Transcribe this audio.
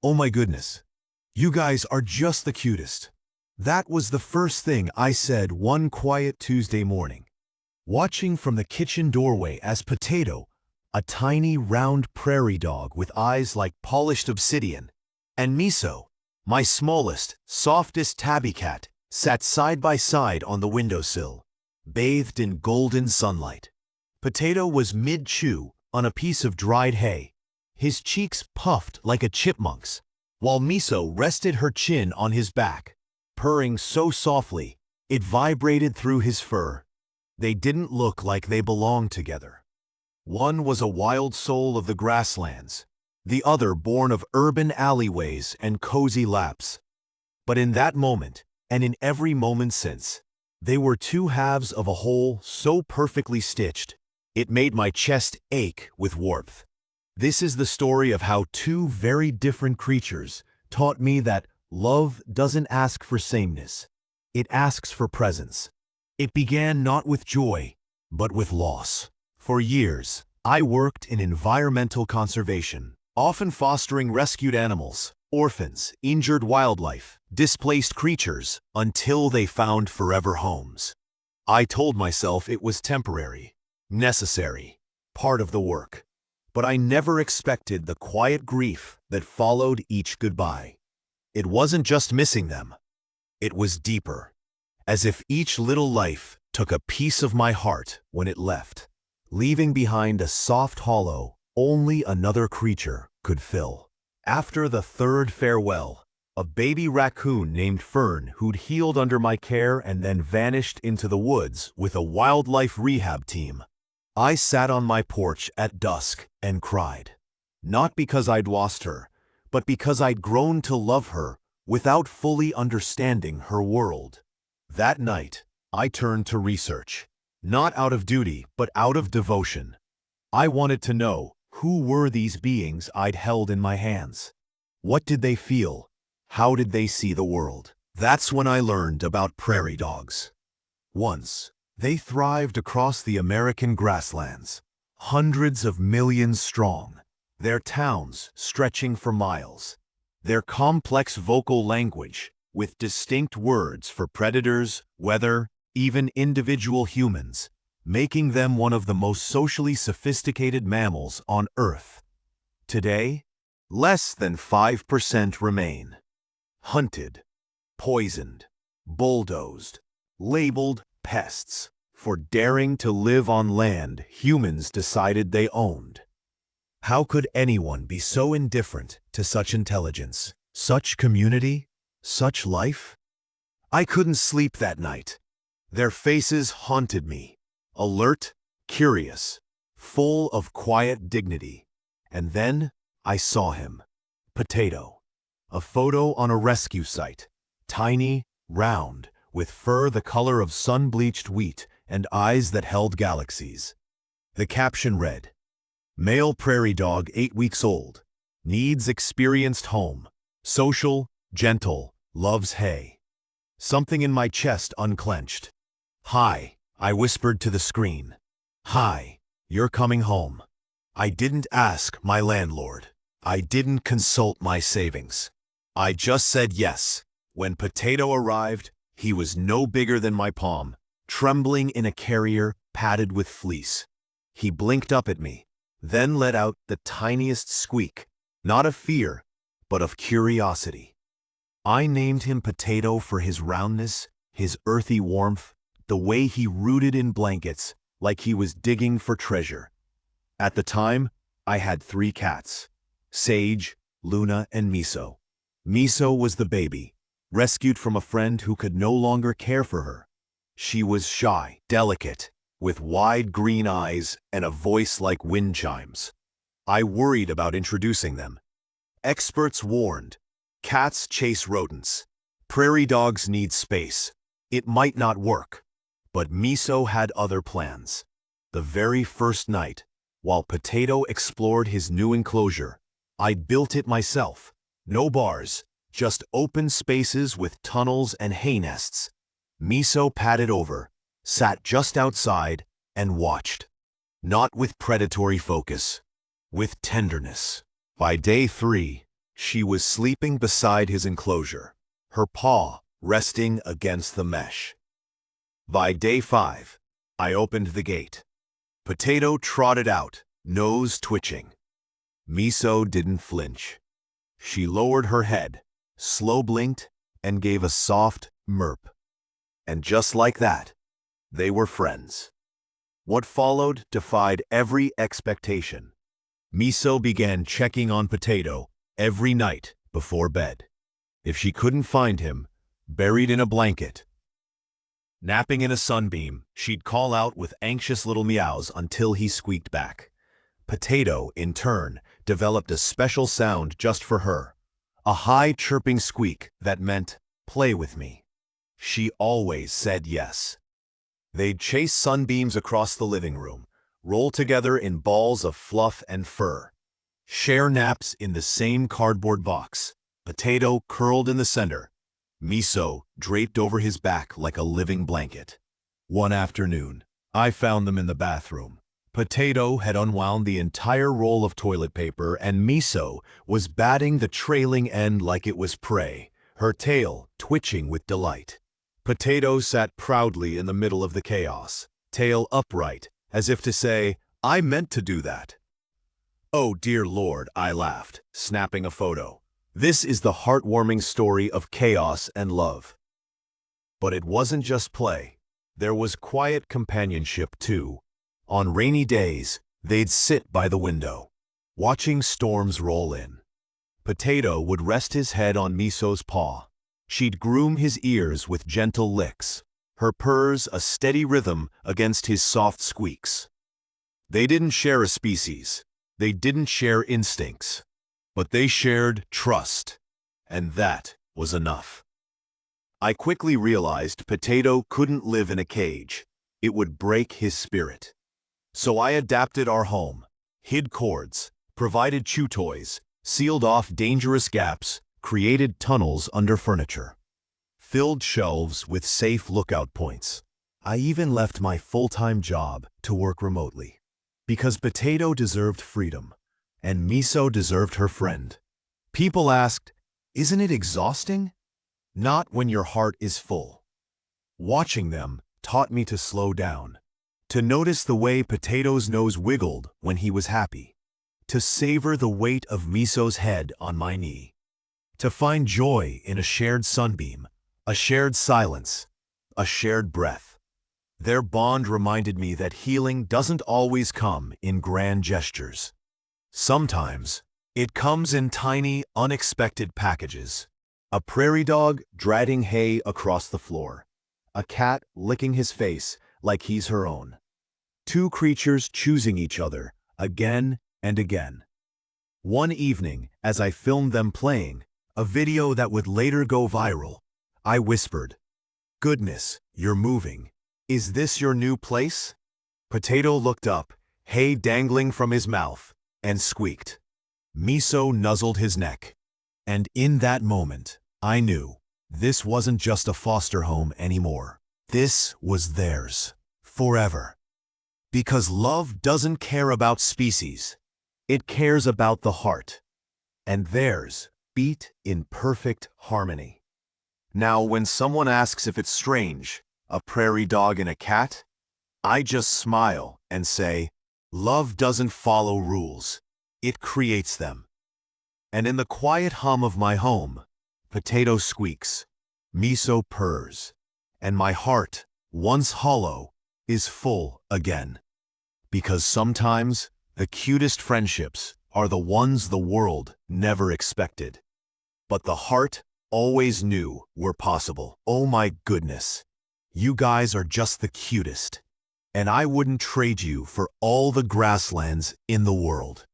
"Oh my goodness. You guys are just the cutest." That was the first thing I said one quiet Tuesday morning, watching from the kitchen doorway as Potato, a tiny round prairie dog with eyes like polished obsidian, and Miso, my smallest, softest tabby cat, sat side by side on the windowsill, bathed in golden sunlight. Potato was mid-chew on a piece of dried hay, his cheeks puffed like a chipmunk's, while Miso rested her chin on his back, purring so softly it vibrated through his fur. They didn't look like they belonged together. One was a wild soul of the grasslands, the other born of urban alleyways and cozy laps. But in that moment, and in every moment since, they were two halves of a whole so perfectly stitched, it made my chest ache with warmth. This is the story of how two very different creatures taught me that love doesn't ask for sameness. It asks for presence. It began not with joy, but with loss. For years, I worked in environmental conservation, often fostering rescued animals, orphans, injured wildlife, displaced creatures, until they found forever homes. I told myself it was temporary, necessary, part of the work. But I never expected the quiet grief that followed each goodbye. It wasn't just missing them. It was deeper, as if each little life took a piece of my heart when it left, leaving behind a soft hollow only another creature could fill. After the third farewell, a baby raccoon named Fern, who'd healed under my care and then vanished into the woods with a wildlife rehab team, I sat on my porch at dusk and cried. Not because I'd lost her, but because I'd grown to love her without fully understanding her world. That night, I turned to research, not out of duty, but out of devotion. I wanted to know, who were these beings I'd held in my hands? What did they feel? How did they see the world? That's when I learned about prairie dogs. Once, they thrived across the American grasslands, hundreds of millions strong, their towns stretching for miles, their complex vocal language with distinct words for predators, weather, even individual humans, making them one of the most socially sophisticated mammals on Earth. Today, less than 5% remain. Hunted, poisoned, bulldozed, labeled pests for daring to live on land humans decided they owned. How could anyone be so indifferent to such intelligence, such community, such life? I couldn't sleep that night. Their faces haunted me, alert, curious, full of quiet dignity. And then I saw him, Potato, a photo on a rescue site, tiny, round, with fur the color of sun-bleached wheat and eyes that held galaxies. The caption read, "Male prairie dog 8 weeks old, needs experienced home, social, gentle, loves hay." Something in my chest unclenched. "Hi," I whispered to the screen. "Hi, you're coming home." I didn't ask my landlord. I didn't consult my savings. I just said yes. When Potato arrived, he was no bigger than my palm, trembling in a carrier padded with fleece. He blinked up at me, then let out the tiniest squeak, not of fear, but of curiosity. I named him Potato for his roundness, his earthy warmth, the way he rooted in blankets like he was digging for treasure. At the time, I had 3 cats, Sage, Luna, and Miso. Miso was the baby, rescued from a friend who could no longer care for her. She was shy, delicate, with wide green eyes and a voice like wind chimes. I worried about introducing them. Experts warned, cats chase rodents. Prairie dogs need space. It might not work. But Miso had other plans. The very first night, while Potato explored his new enclosure, I built it myself. No bars, just open spaces with tunnels and hay nests. Miso padded over, sat just outside, and watched. Not with predatory focus, with tenderness. By day 3, She was sleeping beside his enclosure, her paw resting against the mesh. By day 5, I opened the gate. Potato trotted out, nose twitching. Miso didn't flinch. She lowered her head, slow blinked, and gave a soft murp. And just like that, they were friends. What followed defied every expectation. Miso began checking on Potato every night before bed. If she couldn't find him, buried in a blanket, napping in a sunbeam, she'd call out with anxious little meows until he squeaked back. Potato, in turn, developed a special sound just for her, a high chirping squeak that meant, "Play with me." She always said yes. They'd chase sunbeams across the living room, roll together in balls of fluff and fur, share naps in the same cardboard box, Potato curled in the center, Miso draped over his back like a living blanket. One afternoon, I found them in the bathroom. Potato had unwound the entire roll of toilet paper and Miso was batting the trailing end like it was prey, her tail twitching with delight. Potato sat proudly in the middle of the chaos, tail upright, as if to say, "I meant to do that." "Oh dear Lord," I laughed, snapping a photo. This is the heartwarming story of chaos and love. But it wasn't just play. There was quiet companionship too. On rainy days, they'd sit by the window, watching storms roll in. Potato would rest his head on Miso's paw. She'd groom his ears with gentle licks, her purrs a steady rhythm against his soft squeaks. They didn't share a species. They didn't share instincts. But they shared trust, and that was enough. I quickly realized Potato couldn't live in a cage. It would break his spirit. So I adapted our home, hid cords, provided chew toys, sealed off dangerous gaps, created tunnels under furniture, filled shelves with safe lookout points. I even left my full-time job to work remotely. Because Potato deserved freedom, and Miso deserved her friend. People asked, "Isn't it exhausting?" Not when your heart is full. Watching them taught me to slow down, to notice the way Potato's nose wiggled when he was happy, to savor the weight of Miso's head on my knee, to find joy in a shared sunbeam, a shared silence, a shared breath. Their bond reminded me that healing doesn't always come in grand gestures. Sometimes, it comes in tiny, unexpected packages. A prairie dog dragging hay across the floor. A cat licking his face like he's her own. Two creatures choosing each other again and again. One evening, as I filmed them playing, a video that would later go viral, I whispered, "Goodness, you're moving. Is this your new place?" Potato looked up, hay dangling from his mouth, and squeaked. Miso nuzzled his neck. And in that moment, I knew this wasn't just a foster home anymore. This was theirs, forever. Because love doesn't care about species. It cares about the heart. And theirs beat in perfect harmony. Now, when someone asks if it's strange, a prairie dog and a cat, I just smile and say, love doesn't follow rules. It creates them. And in the quiet hum of my home, Potato squeaks, Miso purrs, and my heart, once hollow, is full again. Because sometimes, the cutest friendships are the ones the world never expected. But the heart always knew were possible. Oh my goodness. You guys are just the cutest. And I wouldn't trade you for all the grasslands in the world.